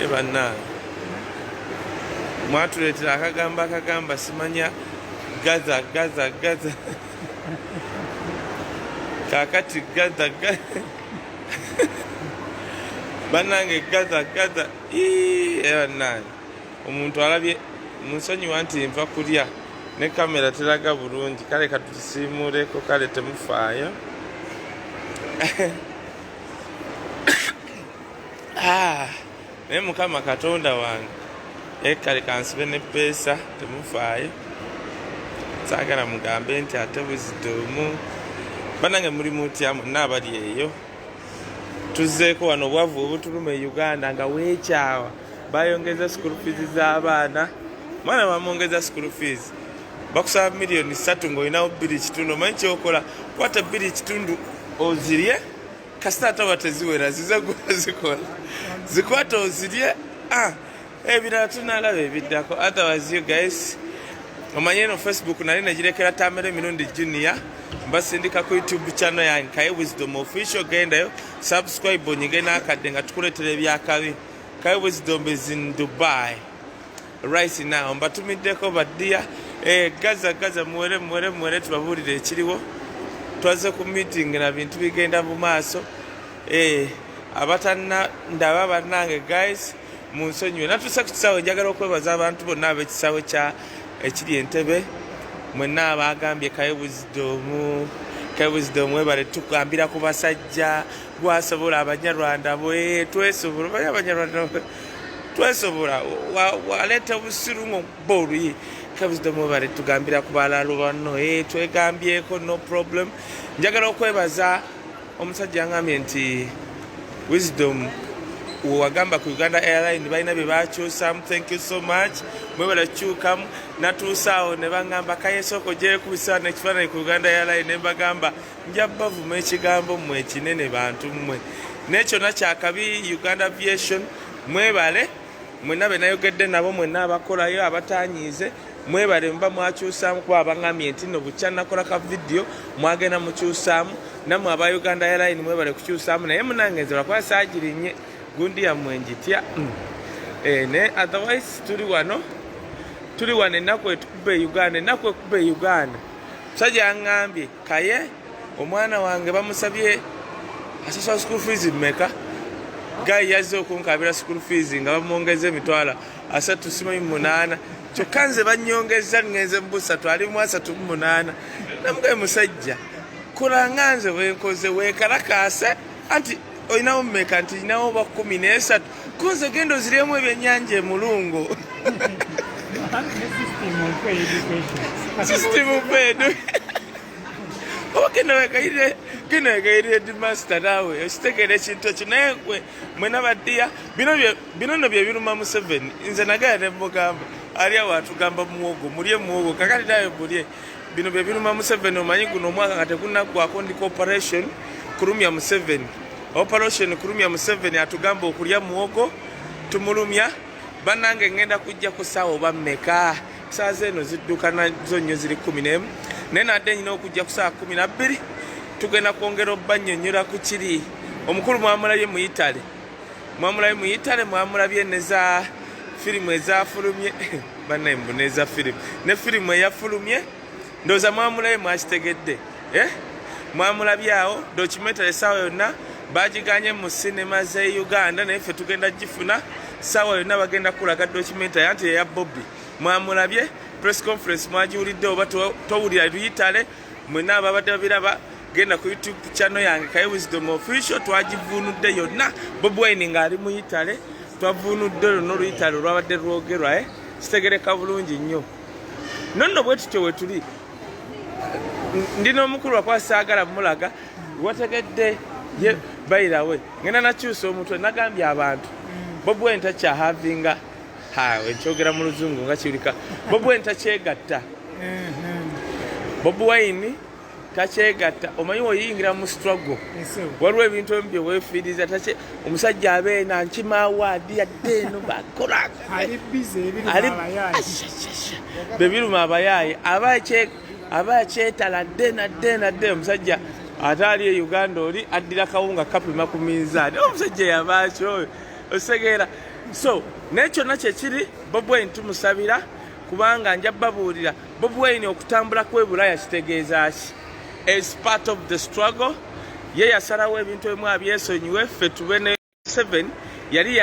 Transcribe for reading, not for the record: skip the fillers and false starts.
Ebanna mwatuleetera akagamba simanya gaza kakati gaza bannange gaza ebanna omuntu alabye munsonyiwa nti nva kulya ne kamera teraga bulungi kale katusiimuuleko kale temufaayo naye mukama katonda wange kale kansibe ne peesa temufaayo saagala mugambe nti ate Wisdom bannange muli mutya mwenna abali eyo tuzzeeko wano obwavu obutuluma e Uganda nga weekyawa bayongeza school fees z'abaana mwana bamwongeza school fees bakusaba miliyoni 3 ng'olinawo 2.5 omanyi kyokola kwata 2.5 ozirye kasita ate bateziwera zize zikola zikwata ozirye ebirala tunalaba ebiddako otherwise you guys omanye no Facebook nali negirekera Tamere Mirundi Junior mbasindika ku YouTube channel yange Kaye Wisdom official gendayo subscribe onyige n'akadde nga tukuletera ebyakabi Kaye Wisdom is in Dubai right now mbatumiddeko baddia gaza muwere tubabuulire ekiriwo twaze ku meeting na bintu bigenda mu maaso abatanna ndaba bannange guys munsonyiwe natuse ku kisaawe njagala okwebaza abantu bonna ab'ekisaawe kya ekiri Entebbe mwenna abagambye Kaye Wisdom webale tukambira ku basajja gwasobola Abanyarwanda bwe twesobola Abanyarwanda twesobola waleeta obusiru mu bolu Kaye Wisdom webale tugambira ku balalo bano twegambyeko no problem njagala okwebaza omusajja yangambye nti Wisdom wagamba ku Uganda Airline balina bye bakyusamu thank you so much mwebale kyukamu natuusaawo ne bangamba Kaye soko gye kubisana ekifaananyi ku Uganda Airline ne bagamba nja bavuma ekigambo mmwe ekinene bantu mmwe n'ekyo nakyakabi Uganda Aviation mwebale mwenna be nayogedde nabo mwenna abakolayo abatanyiize mwebale mba mwakyusaamu kuba abangambye nti no bukya nakola ka video mwagenda mukyusaamu nammwe aba Uganda Airline mwebale kukyusaamu naye munange nze lwakuba saagirinye gundi yammwe njitya ne otherwise tuli wano ennaku ekubba e Uganda musajja yaŋŋambye Kaye omwana wange bamusabye asasula school fees mmeka gayi yazze okunkabira school fees nga bamwongeza emitwalo 3.8 kyokka nze bannyongeza ngenze mu 3.8 namugaye musajja kola nga nze bwenkoze weekalakaase anti olinawo mmeka nti inawo ba 13 konze genda oziremu ebyennyanja emulungu system of education okenda wekayire master nawe okitegera ekintu ekyo naye gwe mwena baddiya bino no bye biruma Museveni nze nagaya ne mugamba ali awo atugamba muwogo mulye muwogo kakati nawe mulye bino bye biruma Museveni omanyi guno omwaka nga tekunaggwako ndi operation kulumya Museveni atugamba okulya muwogo tumulumya bannange ngenda kujja ku ssaawa oba mmeka saa zeno zidduka nazo nnyo ziri 11 naye nadde nyina okujja ku saa 12 tugenda kwongera obbannyonnyola ku kiri omukulu mwamulabye mu Itale mwamulabye neza firimu ezafulumye bannaye mbuneza firimu ne firimu eyafulumye ndowooza mwamulabye mwakitegedde mwamulabye awo documentary essaawa yonna bagiganye mu sinema ze Uganda naye ffe tugenda gifuna ssaawa yonna bagenda kulaga documentary anti eya Bobby mwamulabye press conference mwagiwulidde oba towulira Itale mwenna ababadde babiraba genda ku YouTube channel yange Kaye Wisdom official twagivuunudde yonna Bobi Wine ng'ali mu Itale twavuunudde luno Itale olwabadde lwogerwa kitegereka bulungi nnyo nonno bwe tutyo we tuli ndina omukulu lwakuba saagala mulaga wategedde ye bayirawe ngenda nakyusa omutwe nagambye abantu Bobi Wine takyahavinga enkyogera mu luzungu nga kiwulika Bobi Wine takyegatta Bobi Wine takyegatta omanyi oyingira mu struggle waliwo ebintu ebimu bye weefiiriza omusajja abeena nkima awaadi yadde eno bakola bebiruma abayaaye aba akyetala nadde omusajja ate ali e Uganda oli addira kawunga kapima ku minzaani omusajja yabaaki oyo osegeera So n'ekyonna kyekiri Bobi Wine tumusabira kubanga nja babuulira Bobi Wine okutambula kw'ebulaya kitegeeza ki? As part of the struggle ye yasalawo ebintu ebimu abyesonyiwe ffe tube ne 7 yali